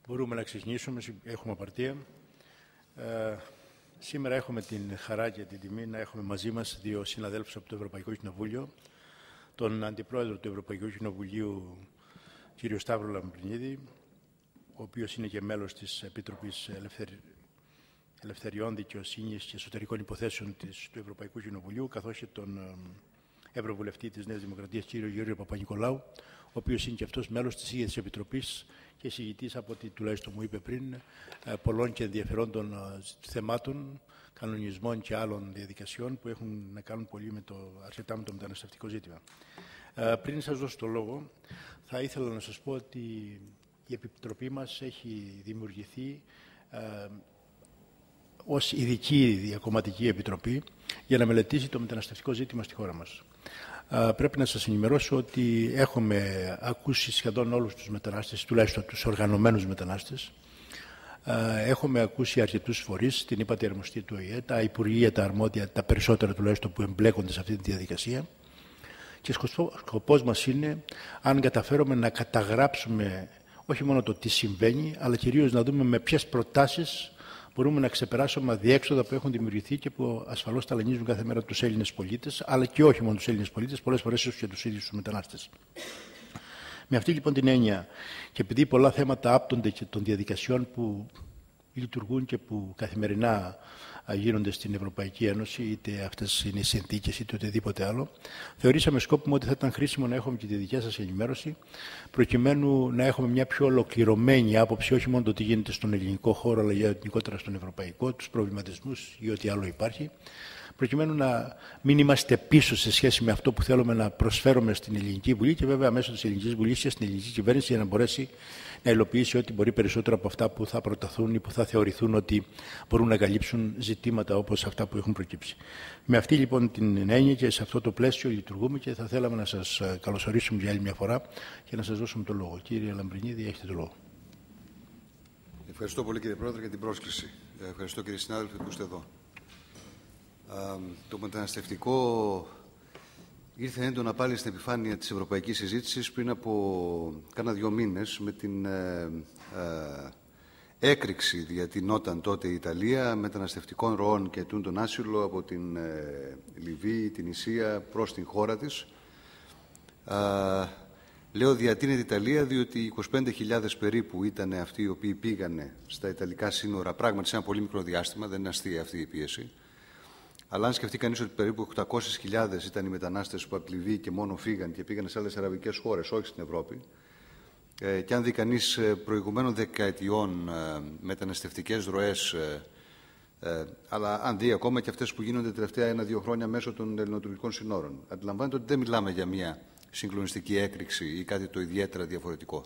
Μπορούμε να ξεκινήσουμε, έχουμε απαρτία. Σήμερα έχουμε την χαρά και την τιμή να έχουμε μαζί μας δύο συναδέλφους από το Ευρωπαϊκό Κοινοβούλιο, τον Αντιπρόεδρο του Ευρωπαϊκού Κοινοβουλίου, κύριο Σταύρο Λαμπρινίδη, ο οποίος είναι και μέλος της Επιτροπής Ελευθεριών, Δικαιοσύνης και Εσωτερικών Υποθέσεων του Ευρωπαϊκού Κοινοβουλίου, καθώς και τον Ευρωβουλευτή της Νέας Δημοκρατίας, κύριο Γιώργο Παπα-Νικολάου, ο οποίος είναι και αυτός μέλος της ίδιας Επιτροπής και εισηγητής, από ό,τι τουλάχιστον μου είπε πριν, πολλών και ενδιαφερόντων θεμάτων, κανονισμών και άλλων διαδικασιών που έχουν να κάνουν πολύ αρκετά με το μεταναστευτικό ζήτημα. Πριν σας δώσω το λόγο, θα ήθελα να σας πω ότι η Επιτροπή μας έχει δημιουργηθεί ως ειδική διακομματική επιτροπή για να μελετήσει το μεταναστευτικό ζήτημα στη χώρα μας. Πρέπει να σας ενημερώσω ότι έχουμε ακούσει σχεδόν όλους τους μετανάστες, τουλάχιστον τους οργανωμένους μετανάστες. Έχουμε ακούσει αρκετούς φορείς, την ΥΠΑΤΗ Αρμοστία του ΟΗΕ, τα Υπουργεία, τα αρμόδια, τα περισσότερα τουλάχιστον που εμπλέκονται σε αυτή τη διαδικασία. Και σκοπός μας είναι, αν καταφέρουμε να καταγράψουμε όχι μόνο το τι συμβαίνει, αλλά κυρίως να δούμε με ποιες προτάσεις μπορούμε να ξεπεράσουμε αδιέξοδα που έχουν δημιουργηθεί και που ασφαλώς ταλανίζουν κάθε μέρα τους Έλληνες πολίτες, αλλά και όχι μόνο τους Έλληνες πολίτες, πολλές φορές και τους ίδιους τους μετανάστες. Με αυτή λοιπόν την έννοια, και επειδή πολλά θέματα άπτονται και των διαδικασιών που λειτουργούν και που καθημερινά γίνονται στην Ευρωπαϊκή Ένωση, είτε αυτές είναι οι συνθήκες είτε οτιδήποτε άλλο, θεωρήσαμε σκόπιμο ότι θα ήταν χρήσιμο να έχουμε και τη δικιά σας ενημέρωση, προκειμένου να έχουμε μια πιο ολοκληρωμένη άποψη, όχι μόνο το τι γίνεται στον ελληνικό χώρο, αλλά γενικότερα στον ευρωπαϊκό, τους προβληματισμούς ή ό,τι άλλο υπάρχει, προκειμένου να μην είμαστε πίσω σε σχέση με αυτό που θέλουμε να προσφέρουμε στην Ελληνική Βουλή και βέβαια μέσω της Ελληνικής Βουλής και στην ελληνική κυβέρνηση, για να μπορέσει να υλοποιήσει ό,τι μπορεί περισσότερο από αυτά που θα προταθούν ή που θα θεωρηθούν ότι μπορούν να καλύψουν ζητήματα όπως αυτά που έχουν προκύψει. Με αυτή λοιπόν την έννοια και σε αυτό το πλαίσιο λειτουργούμε και θα θέλαμε να σας καλωσορίσουμε για άλλη μια φορά και να σας δώσουμε το λόγο. Κύριε Λαμπρινίδη, έχετε το λόγο. Ευχαριστώ πολύ, κύριε Πρόεδρε, για την πρόσκληση. Ευχαριστώ, κύριε συνάδελφοι, που είστε εδώ. Το μεταναστευτικό ήρθε έντονα πάλι στην επιφάνεια της ευρωπαϊκής συζήτησης πριν από κάνα 2 μήνες με την έκρηξη διατηνόταν τότε η Ιταλία μεταναστευτικών ροών και ετούντων άσυλο από την Λιβύη, την Ισία προς την χώρα της. Λέω διατείνεται η Ιταλία διότι 25.000 περίπου ήταν αυτοί οι οποίοι πήγανε στα Ιταλικά σύνορα, πράγματι σε ένα πολύ μικρό διάστημα, δεν είναι αστεία αυτή η πίεση. Αλλά αν σκεφτεί κανείς ότι περίπου 800.000 ήταν οι μετανάστες που από τη Λιβύη και μόνο φύγαν και πήγαν σε άλλες αραβικές χώρες, όχι στην Ευρώπη, και αν δει κανείς προηγουμένων δεκαετιών μεταναστευτικές ροές, αλλά αν δει ακόμα και αυτές που γίνονται τελευταία 1-2 χρόνια μέσω των ελληνοτουρκικών συνόρων, αντιλαμβάνεται ότι δεν μιλάμε για μια συγκλονιστική έκρηξη ή κάτι το ιδιαίτερα διαφορετικό.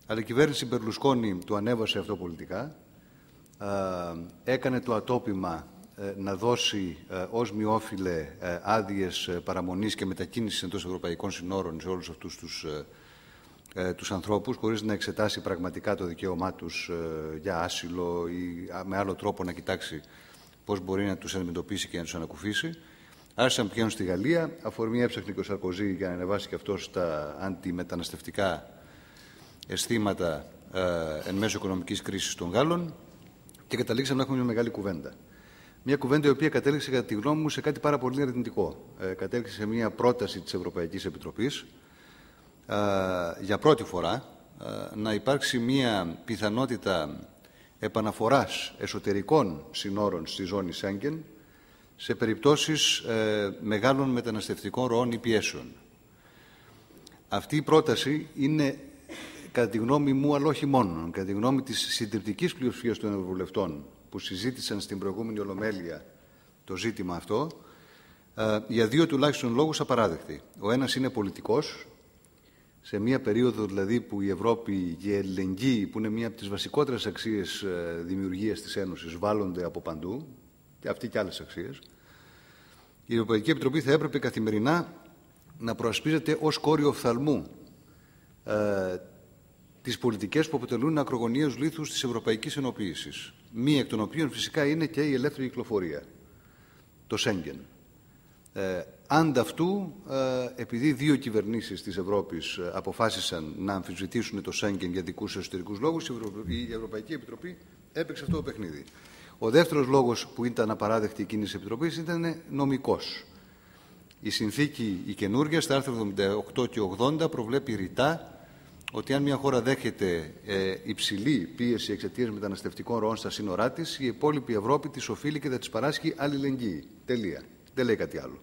Αλλά η κυβέρνηση Μπερλουσκόνη το ανέβασε αυτό πολιτικά, έκανε το ατόπιμα να δώσει ως μειόφιλε άδειες παραμονής και μετακίνησης εντός ευρωπαϊκών συνόρων σε όλους αυτούς τους ανθρώπους, χωρίς να εξετάσει πραγματικά το δικαίωμά τους για άσυλο ή με άλλο τρόπο να κοιτάξει πώς μπορεί να τους αντιμετωπίσει και να τους ανακουφίσει. Άρχισαν να πηγαίνουν στη Γαλλία, αφορμή έψαχνε και ο Σαρκοζή για να ανεβάσει και αυτός τα αντιμεταναστευτικά αισθήματα εν μέσω οικονομικής κρίσης των Γάλλων και καταλήξαμε να έχουμε μια μεγάλη κουβέντα. Μια κουβέντα η οποία κατέληξε, κατά τη γνώμη μου, σε κάτι πάρα πολύ αρνητικό. Κατέληξε σε μια πρόταση της Ευρωπαϊκής Επιτροπής για πρώτη φορά να υπάρξει μια πιθανότητα επαναφοράς εσωτερικών συνόρων στη ζώνη Σέγγεν σε περιπτώσεις μεγάλων μεταναστευτικών ροών ή πιέσεων. Αυτή η πρόταση είναι, κατά τη γνώμη μου, αλλά όχι μόνο, κατά τη γνώμη της συντριπτικής πλειοψηφίας των ευρωβουλευτών που συζήτησαν στην προηγούμενη Ολομέλεια το ζήτημα αυτό, για 2 τουλάχιστον λόγους απαράδεκτη. Ο ένας είναι πολιτικός, σε μια περίοδο δηλαδή που η Ευρώπη και η ελληνική, που είναι μία από τις βασικότερες αξίες δημιουργίας της Ένωσης, βάλλονται από παντού, και αυτή και άλλες αξίες, η Ευρωπαϊκή Επιτροπή θα έπρεπε καθημερινά να προασπίζεται ως κόριο οφθαλμού τις πολιτικές που αποτελούν ακρογωνίους λίθους της ευρωπαϊκής ενοποίησης. Μία εκ των οποίων φυσικά είναι και η ελεύθερη κυκλοφορία, το Σέγγεν. Ανταυτού, επειδή δύο κυβερνήσεις της Ευρώπης αποφάσισαν να αμφισβητήσουν το Σέγγεν για δικούς εσωτερικούς λόγους, η Ευρωπαϊκή Επιτροπή έπαιξε αυτό το παιχνίδι. Ο δεύτερος λόγος που ήταν απαράδεκτη εκείνη της Επιτροπής ήταν νομικός. Η συνθήκη η καινούργια, στα άρθρα 78 και 80, προβλέπει ρητά ότι αν μια χώρα δέχεται υψηλή πίεση εξαιτίας μεταναστευτικών ροών στα σύνορά της, η υπόλοιπη Ευρώπη της οφείλει και θα της παράσχει αλληλεγγύη. Τελεία. Δεν λέει κάτι άλλο.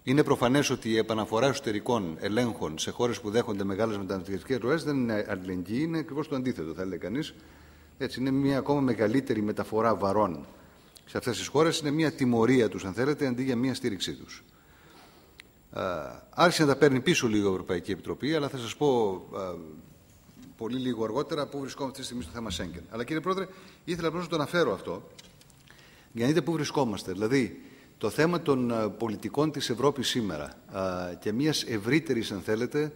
Είναι προφανές ότι η επαναφορά εσωτερικών ελέγχων σε χώρες που δέχονται μεγάλες μεταναστευτικές ροές δεν είναι αλληλεγγύη, είναι ακριβώς το αντίθετο, θα έλεγε κανείς. Έτσι, είναι μια ακόμα μεγαλύτερη μεταφορά βαρών σε αυτές τις χώρες, είναι μια τιμωρία τους, αν θέλετε, αντί για μια στήριξή τους. Άρχισε να τα παίρνει πίσω λίγο η Ευρωπαϊκή Επιτροπή, αλλά θα σας πω πολύ λίγο αργότερα πού βρισκόμαστε αυτή τη στιγμή στο θέμα Σέγγεν. Αλλά κύριε Πρόεδρε, ήθελα απλώς να το αναφέρω αυτό, για να δείτε πού βρισκόμαστε. Δηλαδή, το θέμα των πολιτικών της Ευρώπης σήμερα και μιας ευρύτερης, αν θέλετε,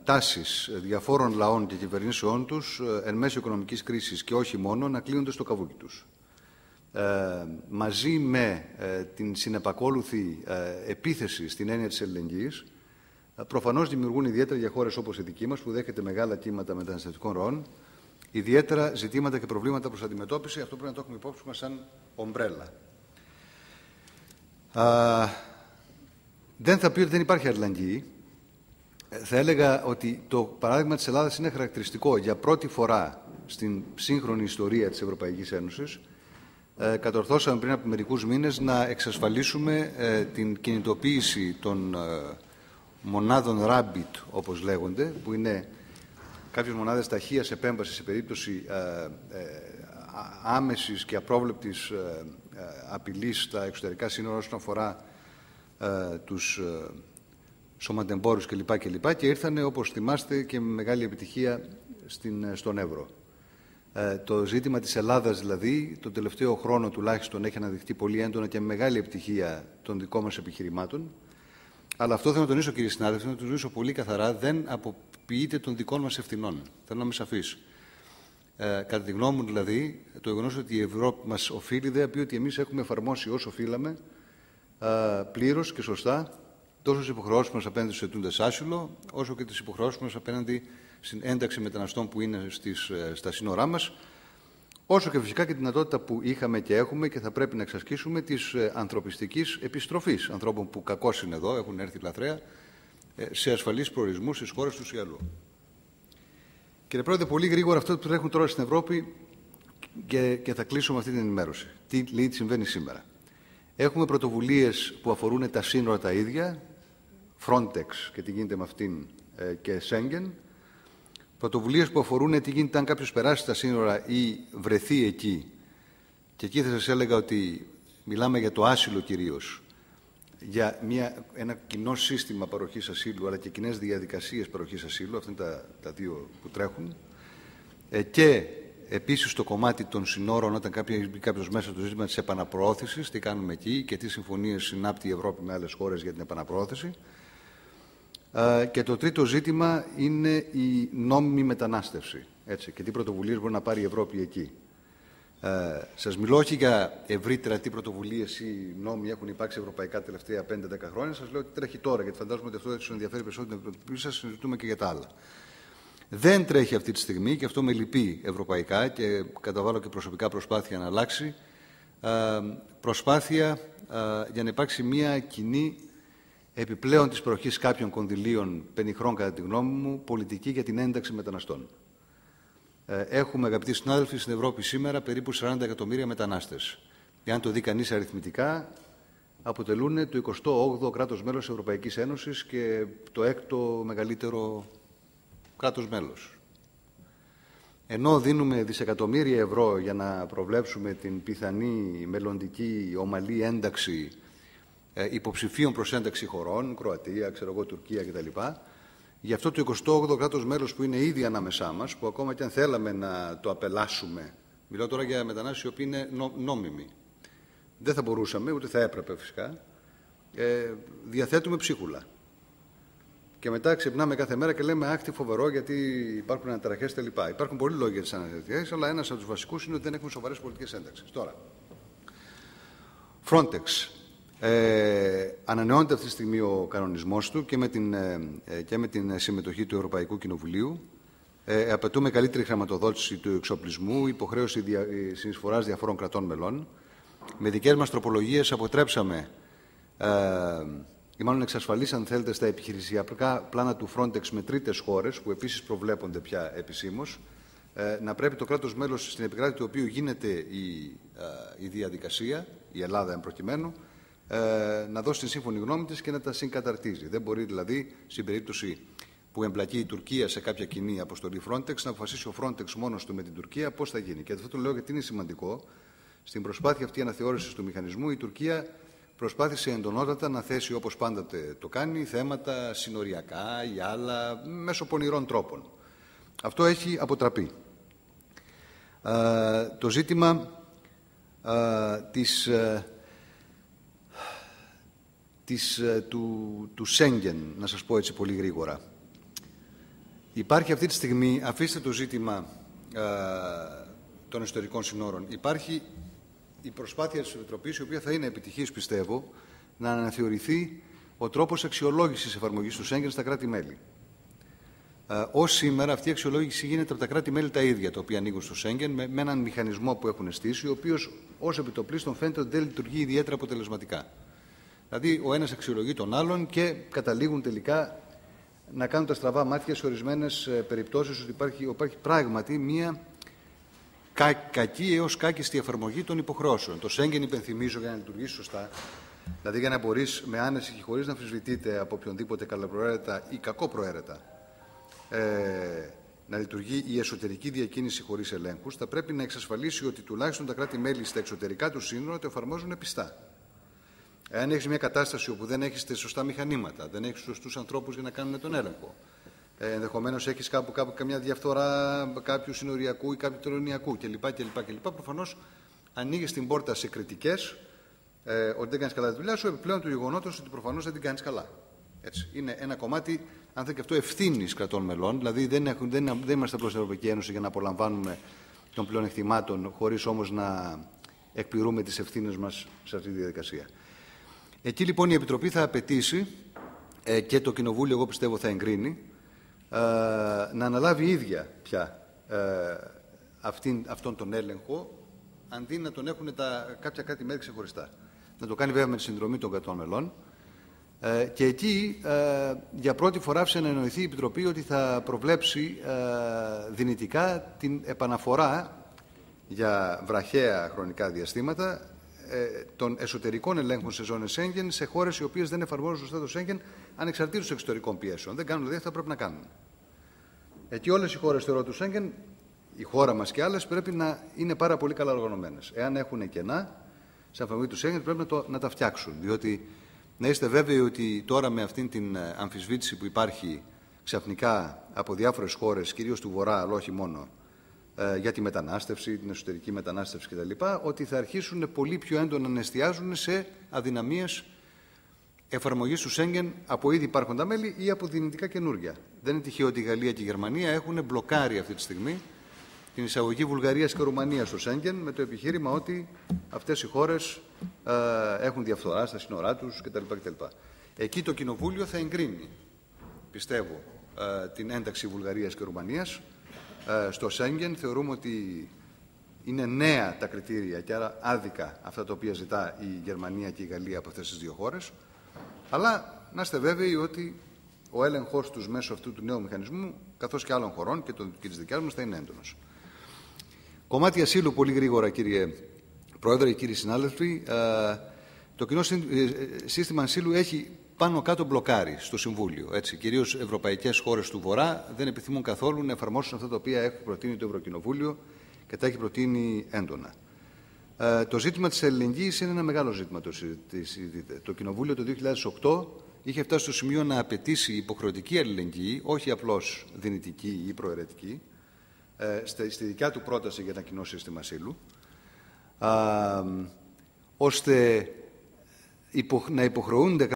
τάσης διαφόρων λαών και κυβερνήσεών τους εν μέσω οικονομικής κρίσης και όχι μόνο, να κλείνονται στο καβούκι τους. Μαζί με την συνεπακόλουθη επίθεση στην έννοια της αλληλεγγύης, προφανώς δημιουργούν ιδιαίτερα για χώρες όπως η δική μας, που δέχεται μεγάλα κύματα μεταναστευτικών ροών, ιδιαίτερα ζητήματα και προβλήματα προς αντιμετώπιση. Αυτό πρέπει να το έχουμε υπόψη μας σαν ομπρέλα. Δεν θα πει ότι δεν υπάρχει αλληλεγγύη. Θα έλεγα ότι το παράδειγμα της Ελλάδας είναι χαρακτηριστικό. Για πρώτη φορά στην σύγχρονη ιστορία της Ευρωπαϊκής Ένωσης, κατορθώσαμε πριν από μερικούς μήνες να εξασφαλίσουμε την κινητοποίηση των μονάδων Rabbit, όπως λέγονται, που είναι κάποιες μονάδες ταχείας επέμβασης σε περίπτωση άμεσης και απρόβλεπτης απειλής στα εξωτερικά σύνορα όσον αφορά τους σωματεμπόρους κλπ. Και ήρθανε, όπως θυμάστε, και με μεγάλη επιτυχία στον Εύρο. Το ζήτημα της Ελλάδας, δηλαδή, τον τελευταίο χρόνο τουλάχιστον έχει αναδειχθεί πολύ έντονα και με μεγάλη επιτυχία των δικών μας επιχειρημάτων. Αλλά αυτό θέλω να τονίσω, κύριε συνάδελφοι, να το τονίσω πολύ καθαρά, δεν αποποιείται των δικών μας ευθυνών. Θέλω να είμαι σαφής. Κατά τη γνώμη μου, δηλαδή, το γεγονός ότι η Ευρώπη μας οφείλει δεν πει ότι εμείς έχουμε εφαρμόσει όσο οφείλαμε πλήρως και σωστά τόσο τις υποχρεώσεις μας απέναντι στους αιτούντες άσυλο, όσο και τις υποχρεώσεις μας απέναντι στην ένταξη μεταναστών που είναι στα σύνορά μας, όσο και φυσικά και τη δυνατότητα που είχαμε και έχουμε και θα πρέπει να εξασκήσουμε της ανθρωπιστικής επιστροφής ανθρώπων που κακώς είναι εδώ, έχουν έρθει λαθρέα, σε ασφαλείς προορισμούς στις χώρες τους ή αλλού. Κύριε Πρόεδρε, πολύ γρήγορα αυτό που τρέχουν τώρα στην Ευρώπη και θα κλείσω με αυτή την ενημέρωση. Τι συμβαίνει σήμερα. Έχουμε πρωτοβουλίες που αφορούν τα σύνορα τα ίδια, Frontex και τι γίνεται με αυτήν και Schengen. Πρωτοβουλίες που αφορούν τι γίνεται αν κάποιος περάσει τα σύνορα ή βρεθεί εκεί. Και εκεί θα σας έλεγα ότι μιλάμε για το άσυλο κυρίως, για ένα κοινό σύστημα παροχής ασύλου, αλλά και κοινές διαδικασίες παροχής ασύλου. Αυτά είναι τα δύο που τρέχουν. Και επίσης το κομμάτι των συνόρων, όταν κάποιος μέσα στο ζήτημα της επαναπροώθησης, τι κάνουμε εκεί και τι συμφωνίες συνάπτει η Ευρώπη με άλλες χώρες για την επαναπροώθηση. Και το τρίτο ζήτημα είναι η νόμιμη μετανάστευση. Έτσι, και τι πρωτοβουλίες μπορεί να πάρει η Ευρώπη εκεί. Σας μιλώ όχι για ευρύτερα τι πρωτοβουλίες ή νόμοι έχουν υπάρξει ευρωπαϊκά τελευταία 5-10 χρόνια. Σας λέω ότι τρέχει τώρα, γιατί φαντάζομαι ότι αυτό δεν σας ενδιαφέρει περισσότερο την Επιτροπή σας, συζητούμε και για τα άλλα. Δεν τρέχει αυτή τη στιγμή, και αυτό με λυπεί ευρωπαϊκά και καταβάλω και προσωπικά προσπάθεια να αλλάξει, προσπάθεια για να υπάρξει μια κοινή, επιπλέον της παροχής κάποιων κονδυλίων πενιχρών κατά τη γνώμη μου, πολιτική για την ένταξη μεταναστών. Έχουμε, αγαπητοί συνάδελφοι, στην Ευρώπη σήμερα περίπου 40 εκατομμύρια μετανάστες. Εάν το δει κανείς αριθμητικά, αποτελούν το 28ο κράτος μέλος της Ευρωπαϊκής Ένωσης και το 6ο μεγαλύτερο κράτος μέλος. Ενώ δίνουμε δισεκατομμύρια ευρώ για να προβλέψουμε την πιθανή μελλοντική ομαλή ένταξη υποψηφίων προς ένταξη χωρών, Κροατία, Τουρκία κτλ. Γι' αυτό το 28ο κράτος μέλος που είναι ήδη ανάμεσά μας, που ακόμα και αν θέλαμε να το απελάσουμε, μιλάω τώρα για μετανάστες οι οποίοι είναι νόμιμοι, δεν θα μπορούσαμε, ούτε θα έπρεπε φυσικά, διαθέτουμε ψίχουλα. Και μετά ξυπνάμε κάθε μέρα και λέμε άκτη φοβερό γιατί υπάρχουν αναταραχές κτλ. Υπάρχουν πολλοί λόγοι για τις αναταραχές, αλλά ένας από τους βασικούς είναι ότι δεν έχουμε σοβαρές πολιτικές ένταξεις. Τώρα, Frontex. Ανανεώνεται αυτή τη στιγμή ο κανονισμός του και με την συμμετοχή του Ευρωπαϊκού Κοινοβουλίου. Απαιτούμε καλύτερη χρηματοδότηση του εξοπλισμού, υποχρέωση συνεισφοράς διαφόρων κρατών μελών. Με δικές μας τροπολογίες αποτρέψαμε, ή μάλλον εξασφαλίσαν, αν θέλετε, στα επιχειρησιακά πλάνα του Frontex με τρίτες χώρες, που επίσης προβλέπονται πια επισήμως, να πρέπει το κράτος μέλος στην επικράτεια του οποίου γίνεται η διαδικασία, η Ελλάδα εν προκειμένου, να δώσει τη σύμφωνη γνώμη της και να τα συγκαταρτίζει. Δεν μπορεί δηλαδή, στην περίπτωση που εμπλακεί η Τουρκία σε κάποια κοινή αποστολή Frontex, να αποφασίσει ο Frontex μόνος του με την Τουρκία πώς θα γίνει. Και αυτό το λέω γιατί είναι σημαντικό. Στην προσπάθεια αυτή αναθεώρησης του μηχανισμού, η Τουρκία προσπάθησε εντονότατα να θέσει, όπως πάντοτε το κάνει, θέματα συνοριακά ή άλλα, μέσω πονηρών τρόπων. Αυτό έχει αποτραπεί. Το ζήτημα του Σέγγεν, να σας πω έτσι πολύ γρήγορα. Υπάρχει αυτή τη στιγμή, αφήστε το ζήτημα των εσωτερικών συνόρων, υπάρχει η προσπάθεια της Επιτροπής, η οποία θα είναι επιτυχής, πιστεύω, να αναθεωρηθεί ο τρόπος αξιολόγησης εφαρμογής του Σέγγεν στα κράτη-μέλη. Ως σήμερα αυτή η αξιολόγηση γίνεται από τα κράτη-μέλη τα ίδια, τα οποία ανοίγουν στο Σέγγεν, με έναν μηχανισμό που έχουν στήσει, ο οποίος ως επιτοπλίστων φαίνεται ότι δεν λειτουργεί ιδιαίτερα αποτελεσματικά. Δηλαδή, ο ένας αξιολογεί τον άλλον και καταλήγουν τελικά να κάνουν τα στραβά μάτια σε ορισμένες περιπτώσεις ότι υπάρχει πράγματι μία κακή έως κάκιστη εφαρμογή των υποχρεώσεων. Το Σέγγεν, υπενθυμίζω, για να λειτουργήσει σωστά, δηλαδή για να μπορείς με άνεση και χωρίς να αμφισβητείται από οποιονδήποτε καλοπροαίρετα ή κακοπροαίρετα να λειτουργεί η εσωτερική διακίνηση χωρίς ελέγχους, θα πρέπει να εξασφαλίσει ότι τουλάχιστον τα κράτη-μέλη στα εξωτερικά του σύνορα το εφαρμόζουν πιστά. Εάν έχεις μια κατάσταση όπου δεν έχεις σωστά μηχανήματα, δεν έχεις σωστούς ανθρώπους για να κάνουν τον έλεγχο, ενδεχομένως έχεις κάπου καμιά διαφθορά κάποιου συνοριακού ή κάποιου τελωνιακού κλπ. Προφανώς ανοίγεις την πόρτα σε κριτικές ότι δεν κάνεις καλά τη δουλειά σου, επιπλέον του γεγονότος ότι προφανώς δεν την κάνεις καλά. Έτσι. Είναι ένα κομμάτι, αν θέλει και αυτό, ευθύνης κρατών μελών. Δηλαδή δεν είμαστε απλώς στην Ευρωπαϊκή Ένωση για να απολαμβάνουμε των πλεονεκτημάτων, χωρίς όμως να εκπληρούμε τις ευθύνες μας σε αυτή τη διαδικασία. Εκεί λοιπόν η Επιτροπή θα απαιτήσει και το Κοινοβούλιο, εγώ πιστεύω, θα εγκρίνει να αναλάβει η ίδια πια αυτόν τον έλεγχο, αντί να τον έχουν κάποια κράτη-μέλη ξεχωριστά. Να το κάνει βέβαια με τη συνδρομή των κρατών μελών. Και εκεί για πρώτη φορά άφησε να εννοηθεί η Επιτροπή ότι θα προβλέψει δυνητικά την επαναφορά για βραχαία χρονικά διαστήματα των εσωτερικών ελέγχων σε ζώνες Σέγγεν σε χώρες οι οποίες δεν εφαρμόζουν σωστά το Σέγγεν, ανεξαρτήτως εξωτερικών πιέσεων. Δεν κάνουν δηλαδή αυτά που πρέπει να κάνουν. Εκεί όλες οι χώρες θεωρώ του Σέγγεν, η χώρα μας και άλλες, πρέπει να είναι πάρα πολύ καλά οργανωμένες. Εάν έχουν κενά σε εφαρμογή του Σέγγεν, πρέπει να τα φτιάξουν. Διότι να είστε βέβαιοι ότι τώρα με αυτήν την αμφισβήτηση που υπάρχει ξαφνικά από διάφορες χώρες, κυρίως του Βορρά, αλλά όχι μόνο, για τη μετανάστευση, την εσωτερική μετανάστευση κτλ., ότι θα αρχίσουν πολύ πιο έντονα να εστιάζουν σε αδυναμίες εφαρμογής του Σέγγεν από ήδη υπάρχοντα μέλη ή από δυνητικά καινούργια. Δεν είναι τυχαίο ότι η Γαλλία και η Γερμανία έχουν μπλοκάρει αυτή τη στιγμή την εισαγωγή Βουλγαρίας και Ρουμανίας στο Σέγγεν με το επιχείρημα ότι αυτές οι χώρες έχουν διαφθορά στα σύνορά τους κτλ. Εκεί το Κοινοβούλιο θα εγκρίνει, πιστεύω, την ένταξη Βουλγαρίας και Ρουμανίας στο Σέγγεν. Θεωρούμε ότι είναι νέα τα κριτήρια και άρα άδικα αυτά τα οποία ζητά η Γερμανία και η Γαλλία από αυτές τις δύο χώρες. Αλλά να είστε βέβαιοι ότι ο έλεγχος τους μέσω αυτού του νέου μηχανισμού, καθώς και άλλων χωρών και της δικιάς μας, θα είναι έντονος. Κομμάτι ασύλου, πολύ γρήγορα, κύριε Πρόεδρε, κύριοι συνάδελφοι. Το κοινό σύστημα ασύλου έχει πάνω κάτω μπλοκάρει στο Συμβούλιο. Έτσι. Κυρίως ευρωπαϊκές χώρες του Βορρά δεν επιθυμούν καθόλου να εφαρμόσουν αυτά τα οποία έχει προτείνει το Ευρωκοινοβούλιο και τα έχει προτείνει έντονα. Το ζήτημα της αλληλεγγύης είναι ένα μεγάλο ζήτημα. Το Κοινοβούλιο το 2008 είχε φτάσει στο σημείο να απαιτήσει υποχρεωτική αλληλεγγύη, όχι απλώς δυνητική ή προαιρετική, στη δικιά του πρόταση για ένα κοινό σύστημα ασύλου, ώστε να υποχρεούνται